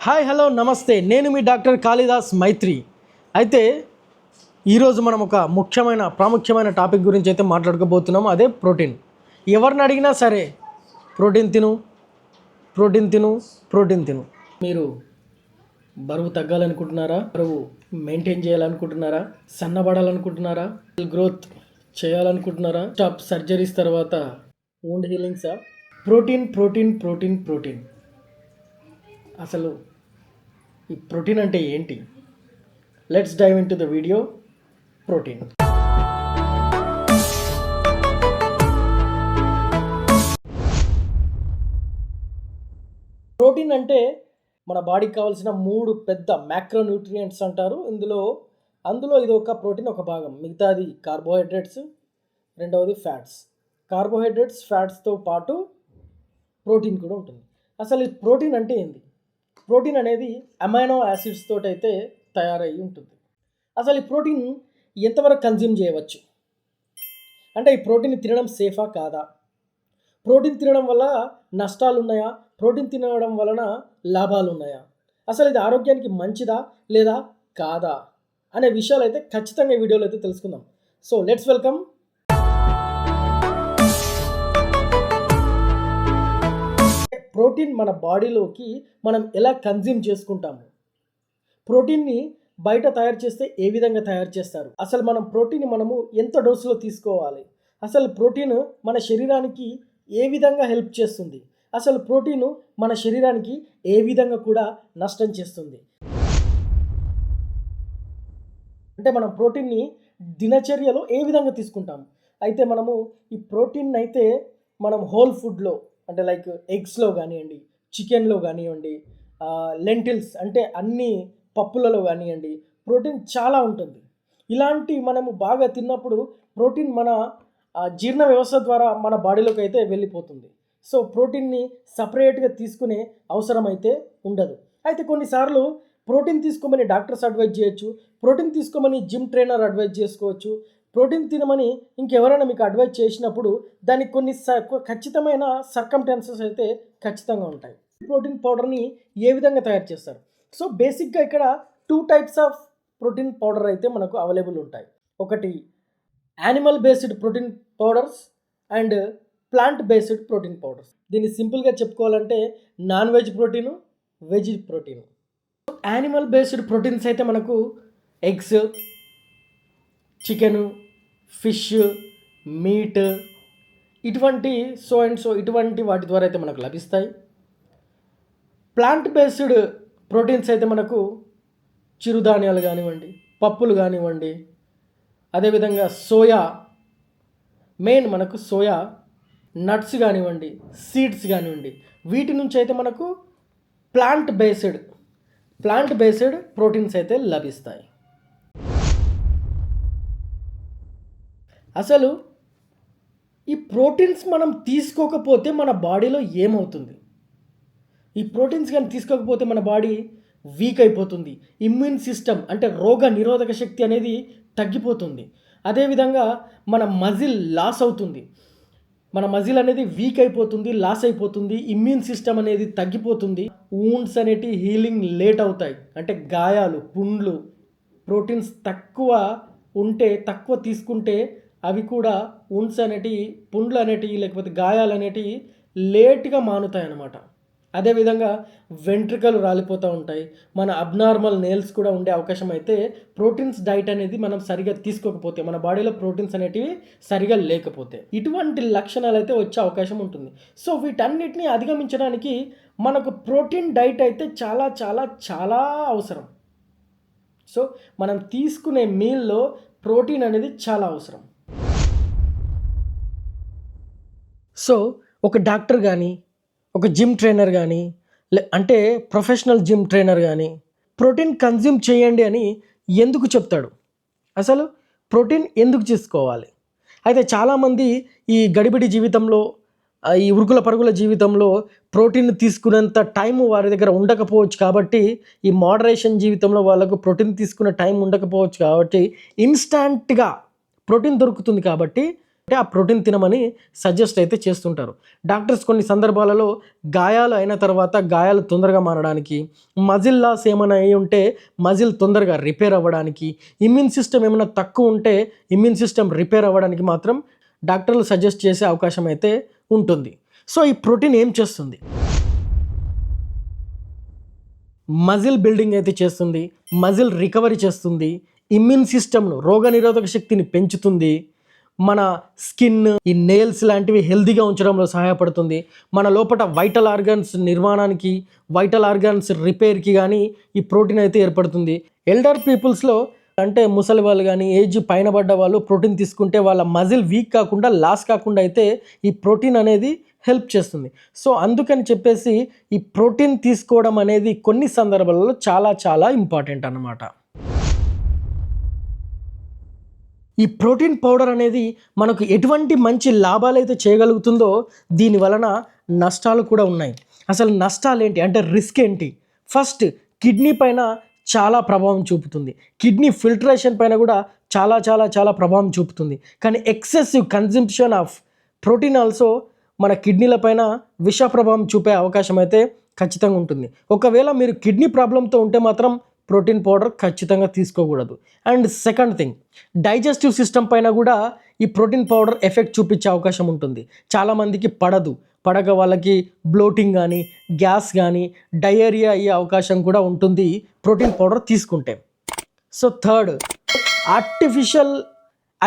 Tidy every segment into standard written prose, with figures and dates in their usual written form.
Hi hello నమస్తే, నేను మీ doctor Kalidas మైత్రి. అయితే ఈరోజు మనం ఒక ప్రాముఖ్యమైన టాపిక్ గురించి అయితే మాట్లాడుకోబోతున్నాం. అదే ప్రోటీన్. ఎవరిని అడిగినా సరే ప్రోటీన్ తిను, ప్రోటీన్ తిను, ప్రోటీన్ తిను. మీరు బరువు తగ్గాలనుకుంటున్నారా? బరువు మెయింటైన్ చేయాలనుకుంటున్నారా? సన్నబడాలనుకుంటున్నారా? గ్రోత్ చేయాలనుకుంటున్నారా? స్టాప్ సర్జరీస్ తర్వాత వూండ్ హీలింగ్సా? ప్రోటీన్ ప్రోటీన్ ప్రోటీన్ ప్రోటీన్ అసలు ఈ ప్రోటీన్ అంటే ఏంటి? Let's dive into the video. Protein protein అంటే మన బాడీకి కావాల్సిన 3 పెద్ద మ్యాక్రోన్యూట్రియంట్స్ అంటారు. అందులో ఇది ఒక ప్రోటీన్ ఒక భాగం. మిగతాది కార్బోహైడ్రేట్స్, రెండవది ఫ్యాట్స్. కార్బోహైడ్రేట్స్ ఫ్యాట్స్తో పాటు ప్రోటీన్ కూడా ఉంటుంది. అసలు ఈ ప్రోటీన్ అంటే ఏంది? ప్రోటీన్ అనేది అమైనో యాసిడ్స్ తోటి అయితే తయారై ఉంటుంది. అసలు ఈ ప్రోటీన్ ఎంతవరకు కన్జ్యూమ్ చేయవచ్చు? అంటే ఈ ప్రోటీన్ తినడం సేఫా కాదా? ప్రోటీన్ తినడం వల్ల నష్టాలు ఉన్నాయా? ప్రోటీన్ తినడం వలన లాభాలు ఉన్నాయా? అసలు ఇది ఆరోగ్యానికి మంచిదా లేదా కాదా అనే విషయాలు అయితే ఖచ్చితంగా ఈ వీడియోలో అయితే తెలుసుకుందాం. So let's welcome. ప్రోటీన్ మన బాడీలోకి మనం ఎలా కన్జ్యూమ్ చేసుకుంటాము? ప్రోటీన్ని బయట తయారు చేస్తే ఏ విధంగా తయారు చేస్తారు? అసలు మనం ప్రోటీన్ మనము ఎంత డోసులో తీసుకోవాలి? అసలు ప్రోటీన్ మన శరీరానికి ఏ విధంగా హెల్ప్ చేస్తుంది? అసలు ప్రోటీన్ మన శరీరానికి ఏ విధంగా కూడా నష్టం చేస్తుంది? అంటే మనం ప్రోటీన్ని దినచర్యలో ఏ విధంగా తీసుకుంటాము? అయితే మనము ఈ ప్రోటీన్ అయితే మనం హోల్ ఫుడ్లో అంటే లైక్ ఎగ్స్లో కానివ్వండి, చికెన్లో కానివ్వండి, లెంటిల్స్ అంటే అన్ని పప్పులలో కానివ్వండి, ప్రోటీన్ చాలా ఉంటుంది. ఇలాంటి మనము బాగా తిన్నప్పుడు ప్రోటీన్ మన జీర్ణ వ్యవస్థ ద్వారా మన బాడీలోకి అయితే వెళ్ళిపోతుంది. సో ప్రోటీన్ని సపరేట్గా తీసుకునే అవసరం అయితే ఉండదు. అయితే కొన్నిసార్లు ప్రోటీన్ తీసుకోమని డాక్టర్స్ అడ్వైజ్ చేయొచ్చు, ప్రోటీన్ తీసుకోమని జిమ్ ట్రైనర్ అడ్వైజ్ చేసుకోవచ్చు, ప్రోటీన్ తినమని ఇంకెవరైనా మీకు అడ్వైజ్ చేసినప్పుడు దానికి కొన్ని ఖచ్చితమైన సర్కమ్స్టాన్సెస్ అయితే ఖచ్చితంగా ఉంటాయి. ప్రోటీన్ పౌడర్ని ఏ విధంగా తయారు చేస్తారు? సో బేసిక్గా ఇక్కడ 2 టైప్స్ ఆఫ్ ప్రోటీన్ పౌడర్ అయితే మనకు అవైలబుల్ ఉంటాయి. ఒకటి animal based protein powders and plant based protein powders. దీన్ని సింపుల్గా చెప్పుకోవాలంటే non veg protein, veg protein. Animal based proteins అయితే మనకు ఎగ్స్, చికెను, ఫిష్, మీట్ ఇటువంటి ఇటువంటి వాటి ద్వారా అయితే మనకు లభిస్తాయి. ప్లాంట్ బేస్డ్ ప్రోటీన్స్ అయితే మనకు చిరుధాన్యాలు కానివ్వండి, పప్పులు కానివ్వండి, అదేవిధంగా సోయా, మెయిన్ మనకు సోయా, నట్స్ కానివ్వండి, సీడ్స్ కానివ్వండి, వీటి నుంచి అయితే మనకు ప్లాంట్ బేస్డ్ ప్రోటీన్స్ అయితే లభిస్తాయి. అసలు ఈ ప్రోటీన్స్ మనం తీసుకోకపోతే మన బాడీలో ఏమవుతుంది? ఈ ప్రోటీన్స్ కానీ తీసుకోకపోతే మన బాడీ వీక్ అయిపోతుంది. ఇమ్యూన్ సిస్టమ్ అంటే రోగ నిరోధక శక్తి అనేది తగ్గిపోతుంది. అదేవిధంగా మన మజిల్ లాస్ అవుతుంది. మన మజిల్ అనేది వీక్ అయిపోతుంది, లాస్ అయిపోతుంది. ఇమ్యూన్ సిస్టమ్ అనేది తగ్గిపోతుంది. వూండ్స్ అనేటివి హీలింగ్ లేట్ అవుతాయి. అంటే గాయాలు, పుండ్లు, ప్రోటీన్స్ తక్కువ తీసుకుంటే అవి కూడా వూండ్స్ అనేటివి, పుండ్లు అనేటివి లేకపోతే గాయాలు అనేటివి లేట్గా మానుతాయి అన్నమాట. అదేవిధంగా వెంట్రుకలు రాలిపోతూ ఉంటాయి. మన అబ్నార్మల్ నేల్స్ కూడా ఉండే అవకాశం అయితే ప్రోటీన్స్ డైట్ అనేది మనం సరిగా తీసుకోకపోతే, మన బాడీలో ప్రోటీన్స్ అనేటివి సరిగా లేకపోతే ఇటువంటి లక్షణాలు అయితే వచ్చే అవకాశం ఉంటుంది. సో వీటన్నిటిని అధిగమించడానికి మనకు ప్రోటీన్ డైట్ అయితే చాలా చాలా చాలా అవసరం. సో మనం తీసుకునే మీల్లో ప్రోటీన్ అనేది చాలా అవసరం. సో ఒక డాక్టర్ కానీ, ఒక జిమ్ ట్రైనర్ కానీ, అంటే ప్రొఫెషనల్ జిమ్ ట్రైనర్ కానీ ప్రోటీన్ కన్జ్యూమ్ చేయండి అని ఎందుకు చెప్తాడు? అసలు ప్రోటీన్ ఎందుకు తీసుకోవాలి? అయితే చాలామంది ఈ గడిబిడి జీవితంలో, ఈ ఉరుకుల పరుగుల జీవితంలో ప్రోటీన్ తీసుకునేంత టైం వారి దగ్గర ఉండకపోవచ్చు. కాబట్టి ఈ మోడరేషన్ జీవితంలో వాళ్ళకు ప్రోటీన్ తీసుకునే టైం ఉండకపోవచ్చు. కాబట్టి ఇన్స్టాంట్గా ప్రోటీన్ దొరుకుతుంది కాబట్టి అంటే ఆ ప్రోటీన్ తినమని సజెస్ట్ అయితే చేస్తుంటారు. డాక్టర్స్ కొన్ని సందర్భాలలో గాయాలు అయిన తర్వాత గాయాలు తొందరగా మారడానికి, మజిల్ లాస్ ఏమైనా అయ్యి ఉంటే మజిల్ తొందరగా రిపేర్ అవ్వడానికి, ఇమ్యూన్ సిస్టమ్ ఏమైనా తక్కువ ఉంటే ఇమ్యూన్ సిస్టమ్ రిపేర్ అవ్వడానికి మాత్రం డాక్టర్లు సజెస్ట్ చేసే అవకాశం అయితే ఉంటుంది. సో ఈ ప్రోటీన్ ఏం చేస్తుంది? మజిల్ బిల్డింగ్ అయితే చేస్తుంది, మజిల్ రికవరీ చేస్తుంది, ఇమ్యూన్ సిస్టమ్ను రోగనిరోధక శక్తిని పెంచుతుంది, మన స్కిన్ ఈ నెయిల్స్ లాంటివి హెల్తీగా ఉంచడంలో సహాయపడుతుంది, మన లోపల వైటల్ ఆర్గాన్స్ నిర్మాణానికి వైటల్ ఆర్గాన్స్ రిపేర్కి కానీ ఈ ప్రోటీన్ అయితే ఏర్పడుతుంది. ఎల్డర్ పీపుల్స్లో అంటే ముసలి వాళ్ళు కానీ ఏజ్ పైన పడ్డ వాళ్ళు ప్రోటీన్ తీసుకుంటే వాళ్ళ మజిల్ వీక్ కాకుండా లాస్ కాకుండా అయితే ఈ ప్రోటీన్ అనేది హెల్ప్ చేస్తుంది. సో అందుకని చెప్పేసి ఈ ప్రోటీన్ తీసుకోవడం అనేది కొన్ని సందర్భాలలో చాలా చాలా ఇంపార్టెంట్ అన్నమాట. ఈ ప్రోటీన్ పౌడర్ అనేది మనకు ఎటువంటి మంచి లాభాలు అయితే చేయగలుగుతుందో దీని వలన నష్టాలు కూడా ఉన్నాయి. అసలు నష్టాలు ఏంటి అంటే రిస్క్ ఏంటి? ఫస్ట్ కిడ్నీ పైన చాలా ప్రభావం చూపుతుంది, కిడ్నీ ఫిల్టరేషన్ పైన కూడా చాలా చాలా చాలా ప్రభావం చూపుతుంది. కానీ excessive consumption of protein also మన కిడ్నీల పైన విష ప్రభావం చూపే అవకాశం అయితే ఖచ్చితంగా ఉంటుంది. ఒకవేళ మీరు కిడ్నీ ప్రాబ్లంతో ఉంటే మాత్రం ప్రోటీన్ పౌడర్ ఖచ్చితంగా తీసుకోకూడదు. And second thing, digestive system పైన కూడా ఈ ప్రోటీన్ పౌడర్ ఎఫెక్ట్ చూపించే అవకాశం ఉంటుంది. చాలామందికి పడక వాళ్ళకి బ్లోటింగ్ కానీ గ్యాస్ కానీ డయేరియా అయ్యే అవకాశం కూడా ఉంటుంది ప్రోటీన్ పౌడర్ తీసుకుంటే. సో థర్డ్, ఆర్టిఫిషియల్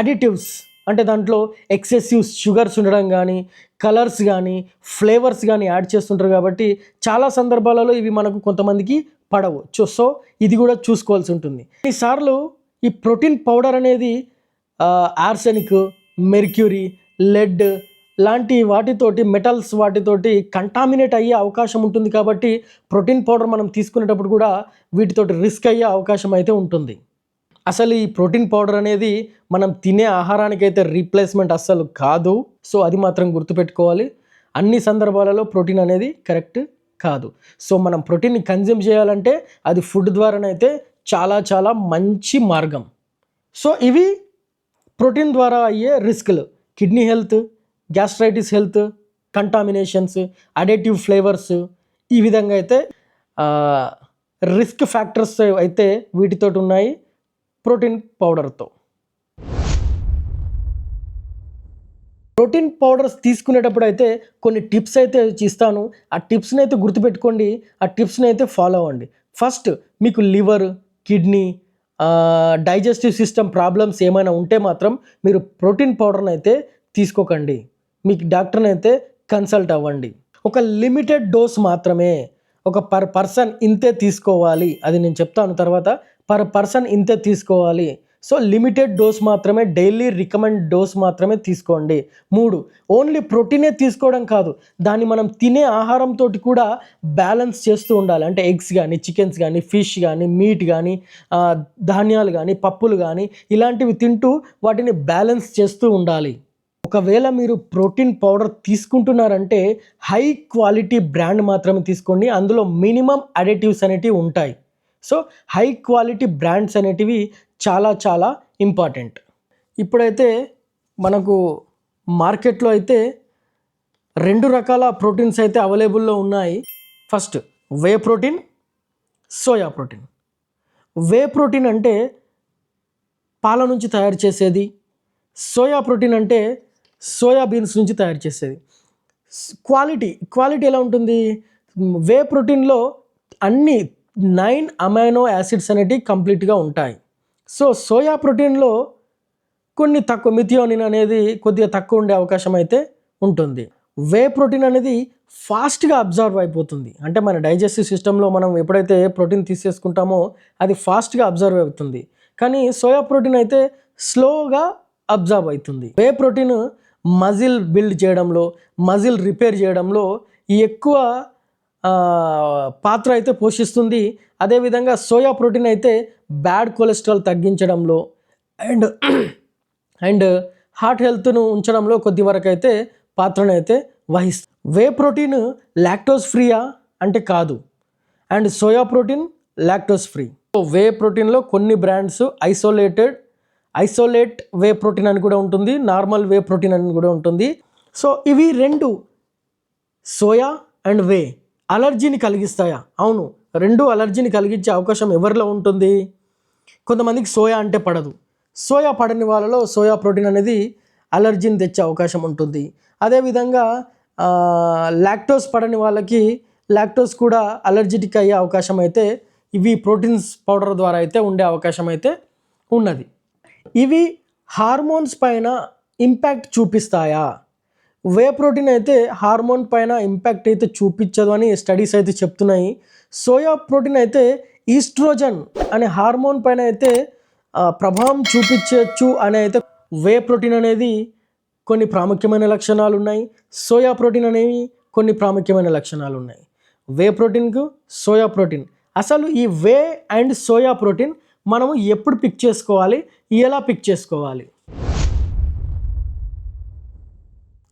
అడిటివ్స్ అంటే దాంట్లో ఎక్సెసివ్ షుగర్స్ ఉండడం కానీ కలర్స్ కానీ ఫ్లేవర్స్ కానీ యాడ్ చేస్తుంటారు కాబట్టి చాలా సందర్భాలలో ఇవి మనకు కొంతమందికి పడవు. సో ఇది కూడా చూసుకోవాల్సి ఉంటుంది. కొన్నిసార్లు ఈ ప్రోటీన్ పౌడర్ అనేది ఆర్సెనిక్, మెర్క్యూరీ, లెడ్ లాంటి వాటితోటి మెటల్స్ వాటితోటి కంటామినేట్ అయ్యే అవకాశం ఉంటుంది కాబట్టి ప్రోటీన్ పౌడర్ మనం తీసుకునేటప్పుడు కూడా వీటితోటి రిస్క్ అయ్యే అవకాశం అయితే ఉంటుంది. అసలు ఈ ప్రోటీన్ పౌడర్ అనేది మనం తినే ఆహారానికైతే రీప్లేస్మెంట్ అస్సలు కాదు. సో అది మాత్రం గుర్తుపెట్టుకోవాలి. అన్ని సందర్భాలలో ప్రోటీన్ అనేది కరెక్ట్ కాదు. సో మనం ప్రోటీన్ని కన్జ్యూమ్ చేయాలంటే అది ఫుడ్ ద్వారానైతే చాలా చాలా మంచి మార్గం. సో ఇవి ప్రోటీన్ ద్వారా అయ్యే రిస్క్లు: kidney health, gastritis health, contaminations, additive flavours, ఈ విధంగా అయితే రిస్క్ ఫ్యాక్టర్స్ అయితే వీటితోటి ఉన్నాయి ప్రోటీన్ పౌడర్తో. ప్రోటీన్ పౌడర్స్ తీసుకునేటప్పుడు అయితే కొన్ని టిప్స్ అయితే ఇస్తాను. ఆ టిప్స్ని అయితే గుర్తుపెట్టుకోండి, ఆ టిప్స్ని అయితే ఫాలో అవ్వండి. ఫస్ట్, మీకు liver, kidney, digestive system problems ఏమైనా ఉంటే మాత్రం మీరు ప్రోటీన్ పౌడర్ని అయితే తీసుకోకండి. మీకు డాక్టర్ని అయితే కన్సల్ట్ అవ్వండి. ఒక లిమిటెడ్ డోస్ మాత్రమే, ఒక పర్సన్ ఇంతే తీసుకోవాలి, అది నేను చెప్తాను తర్వాత. పర్సన్ ఇంతే తీసుకోవాలి. సో లిమిటెడ్ డోస్ మాత్రమే, డైలీ రికమెండ్ డోస్ మాత్రమే తీసుకోండి. 3, ఓన్లీ ప్రోటీనే తీసుకోవడం కాదు, దాన్ని మనం తినే ఆహారంతో కూడా బ్యాలెన్స్ చేస్తూ ఉండాలి. అంటే ఎగ్స్ కానీ, చికెన్స్ కానీ, ఫిష్ కానీ, మీట్ కానీ, ధాన్యాలు కానీ, పప్పులు కానీ ఇలాంటివి తింటూ వాటిని బ్యాలెన్స్ చేస్తూ ఉండాలి. ఒకవేళ మీరు ప్రోటీన్ పౌడర్ తీసుకుంటున్నారంటే హై క్వాలిటీ బ్రాండ్ మాత్రమే తీసుకోండి. అందులో మినిమం అడిటివ్స్ అనేటివి ఉంటాయి. సో హై క్వాలిటీ బ్రాండ్స్ అనేటివి చాలా చాలా ఇంపార్టెంట్. ఇప్పుడైతే మనకు మార్కెట్లో అయితే 2 రకాల ప్రోటీన్స్ అయితే అవైలబుల్లో ఉన్నాయి. First, whey protein, soya protein. Whey protein అంటే పాల నుంచి తయారు చేసేది, సోయా ప్రోటీన్ అంటే సోయాబీన్స్ నుంచి తయారు చేసేది. క్వాలిటీ ఎలా ఉంటుంది? వే ప్రోటీన్లో అన్ని 9 అమైనో యాసిడ్స్ అనేటివి కంప్లీట్గా ఉంటాయి. సో సోయా ప్రోటీన్లో కొన్ని తక్కువ, మిథియోనిన్ అనేది కొద్దిగా తక్కువ ఉండే అవకాశం అయితే ఉంటుంది. వే ప్రోటీన్ అనేది ఫాస్ట్గా అబ్జర్వ్ అయిపోతుంది. అంటే మన డైజెస్టివ్ సిస్టంలో మనం ఎప్పుడైతే ప్రోటీన్ తీసేసుకుంటామో అది ఫాస్ట్గా అబ్జర్వ్ అవుతుంది. కానీ సోయా ప్రోటీన్ అయితే స్లోగా అబ్జర్వ్ అవుతుంది. వే ప్రోటీన్ మజిల్ బిల్డ్ చేయడంలో, మజిల్ రిపేర్ చేయడంలో ఎక్కువ పాత్ర అయితే పోషిస్తుంది. అదేవిధంగా సోయా ప్రోటీన్ అయితే బ్యాడ్ కొలెస్ట్రాల్ తగ్గించడంలో అండ్ హార్ట్ హెల్త్ను ఉంచడంలో కొద్ది వరకు అయితే పాత్రను అయితే వహిస్తుంది. వే ప్రోటీన్ లాక్టోస్ ఫ్రీయా అంటే కాదు, and soya protein lactose free. So whey ప్రోటీన్లో కొన్ని brands isolated isolate whey protein అని కూడా ఉంటుంది, నార్మల్ వే ప్రోటీన్ అని కూడా ఉంటుంది. సో ఇవి రెండు సోయా అండ్ వే అలర్జీని కలిగిస్తాయా? అవును, రెండు అలర్జీని కలిగించే అవకాశం ఎవరిలో ఉంటుంది? కొంతమందికి సోయా అంటే పడదు. సోయా పడని వాళ్ళలో సోయా ప్రోటీన్ అనేది అలర్జీని తెచ్చే అవకాశం ఉంటుంది. అదేవిధంగా లాక్టోస్ పడని వాళ్ళకి లాక్టోస్ కూడా అలర్జెటిక్ అయ్యే అవకాశం అయితే ఇవి ప్రోటీన్స్ పౌడర్ ద్వారా అయితే ఉండే అవకాశం అయితే ఉన్నది. ఇవి హార్మోన్స్ పైన ఇంపాక్ట్ చూపిస్తాయా? వే ప్రోటీన్ అయితే హార్మోన్ పైన ఇంపాక్ట్ అయితే చూపించదు అని స్టడీస్ అయితే చెప్తున్నాయి. సోయా ప్రోటీన్ అయితే ఈస్ట్రోజన్ అనే హార్మోన్ పైన అయితే ప్రభావం చూపించవచ్చు అని అయితే. వే ప్రోటీన్ అనేది కొన్ని ప్రాముఖ్యమైన లక్షణాలు ఉన్నాయి, సోయా ప్రోటీన్ అనేవి కొన్ని ప్రాముఖ్యమైన లక్షణాలు ఉన్నాయి. వే ప్రోటీన్కు సోయా ప్రోటీన్, అసలు ఈ వే అండ్ సోయా ప్రోటీన్ మనము ఎప్పుడు పిక్ చేసుకోవాలి, ఎలా పిక్ చేసుకోవాలి?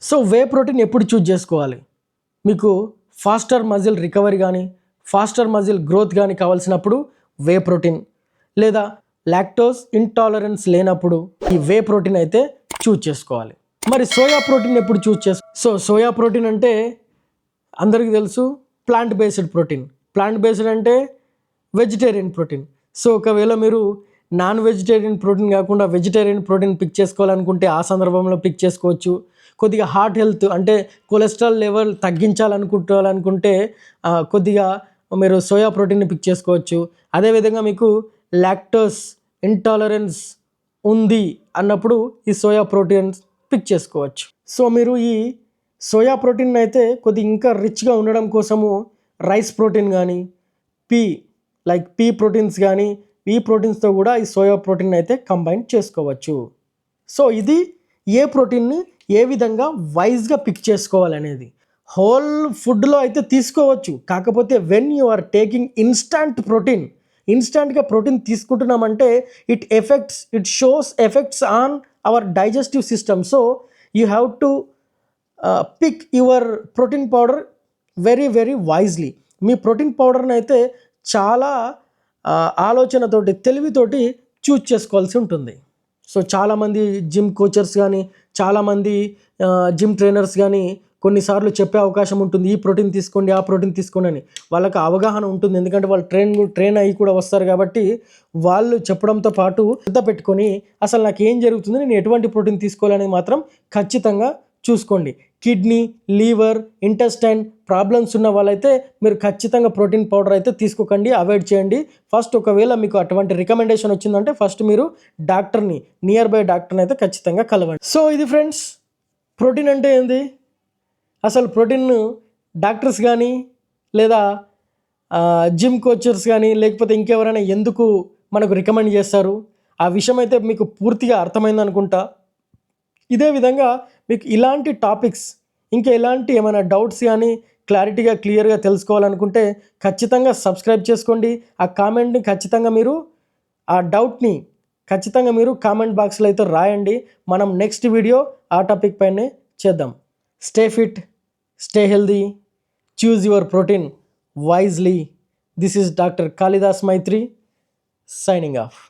సో వే ప్రోటీన్ ఎప్పుడు చూజ్ చేసుకోవాలి? మీకు ఫాస్టర్ మజిల్ రికవరీ కానీ ఫాస్టర్ మజిల్ గ్రోత్ కానీ కావాల్సినప్పుడు వే ప్రోటీన్, లేదా లాక్టోస్ ఇంటాలరెన్స్ లేనప్పుడు ఈ వే ప్రోటీన్ అయితే చూజ్ చేసుకోవాలి. మరి సోయా ప్రోటీన్ ఎప్పుడు చూజ్ సో సోయా ప్రోటీన్ అంటే అందరికీ తెలుసు, plant based protein. Plant based అంటే వెజిటేరియన్ ప్రోటీన్. సో ఒకవేళ మీరు నాన్ వెజిటేరియన్ ప్రోటీన్ కాకుండా వెజిటేరియన్ ప్రోటీన్ పిక్ చేసుకోవాలనుకుంటే ఆ సందర్భంలో పిక్ చేసుకోవచ్చు. కొద్దిగా హార్ట్ హెల్త్ అంటే కొలెస్ట్రాల్ లెవెల్ తగ్గించాలనుకుంటే కొద్దిగా మీరు సోయా ప్రోటీన్ని పిక్ చేసుకోవచ్చు. అదేవిధంగా మీకు లాక్టోస్ ఇంటాలరెన్స్ ఉంది అన్నప్పుడు ఈ సోయా ప్రోటీన్స్ పిక్ చేసుకోవచ్చు. సో మీరు ఈ సోయా ప్రోటీన్ అయితే కొద్దిగా ఇంకా రిచ్గా ఉండడం కోసము రైస్ ప్రోటీన్ కానీ పీ ప్రోటీన్స్ కానీ ఈ ప్రోటీన్స్తో కూడా ఈ సోయా ప్రోటీన్ అయితే కంబైన్ చేసుకోవచ్చు. సో ఇది ఏ ప్రోటీన్ని ఏ విధంగా వైజ్గా పిక్ చేసుకోవాలనేది. హోల్ ఫుడ్లో అయితే తీసుకోవచ్చు, కాకపోతే వెన్ యు ఆర్ టేకింగ్ ఇన్స్టాంట్గా ప్రోటీన్ తీసుకుంటున్నామంటే it shows effects on our digestive system. So you have to pick your protein powder very very wisely. మీ ప్రోటీన్ పౌడర్ని అయితే చాలా ఆలోచనతోటి తెలివితోటి చూజ్ చేసుకోవాల్సి ఉంటుంది. సో చాలామంది జిమ్ కోచర్స్ కానీ చాలామంది జిమ్ ట్రైనర్స్ కానీ కొన్నిసార్లు చెప్పే అవకాశం ఉంటుంది, ఈ ప్రోటీన్ తీసుకోండి, ఆ ప్రోటీన్ తీసుకోండి అని. వాళ్ళకి అవగాహన ఉంటుంది, ఎందుకంటే వాళ్ళు ట్రైన్ అయ్యి కూడా వస్తారు కాబట్టి వాళ్ళు చెప్పడంతో పాటు శ్రద్ధ పెట్టుకొని అసలు నాకు ఏం జరుగుతుంది, నేను ఎటువంటి ప్రోటీన్ తీసుకోవాలనేది మాత్రం ఖచ్చితంగా చూసుకోండి. కిడ్నీ, లీవర్, ఇంటెస్టైన్ ప్రాబ్లమ్స్ ఉన్న వాళ్ళైతే మీరు ఖచ్చితంగా ప్రోటీన్ పౌడర్ అయితే తీసుకోకండి, అవాయిడ్ చేయండి. ఫస్ట్ ఒకవేళ మీకు అటువంటి రికమెండేషన్ వచ్చిందంటే ఫస్ట్ మీరు నియర్ బై డాక్టర్ని అయితే ఖచ్చితంగా కలవండి. సో ఇది ఫ్రెండ్స్, ప్రోటీన్ అంటే ఏంది, అసలు ప్రోటీన్ డాక్టర్స్ కానీ లేదా జిమ్ కోచర్స్ కానీ లేకపోతే ఇంకెవరైనా ఎందుకు మనకు రికమెండ్ చేస్తారు, ఆ విషయం అయితే మీకు పూర్తిగా అర్థమైంది అనుకుంటా. ఇదే విధంగా మీకు ఇలాంటి టాపిక్స్ ఇంకా ఎలాంటి ఏమైనా డౌట్స్ కానీ క్లియర్గా తెలుసుకోవాలనుకుంటే ఖచ్చితంగా సబ్స్క్రైబ్ చేసుకోండి. ఆ కామెంట్ని ఖచ్చితంగా మీరు ఆ డౌట్ని ఖచ్చితంగా మీరు కామెంట్ బాక్స్లో అయితే రాయండి. మనం నెక్స్ట్ వీడియో ఆ టాపిక్ పైనే చేద్దాం. Stay fit, stay healthy, choose your protein wisely. This is Dr. Kalidas Maitri signing off.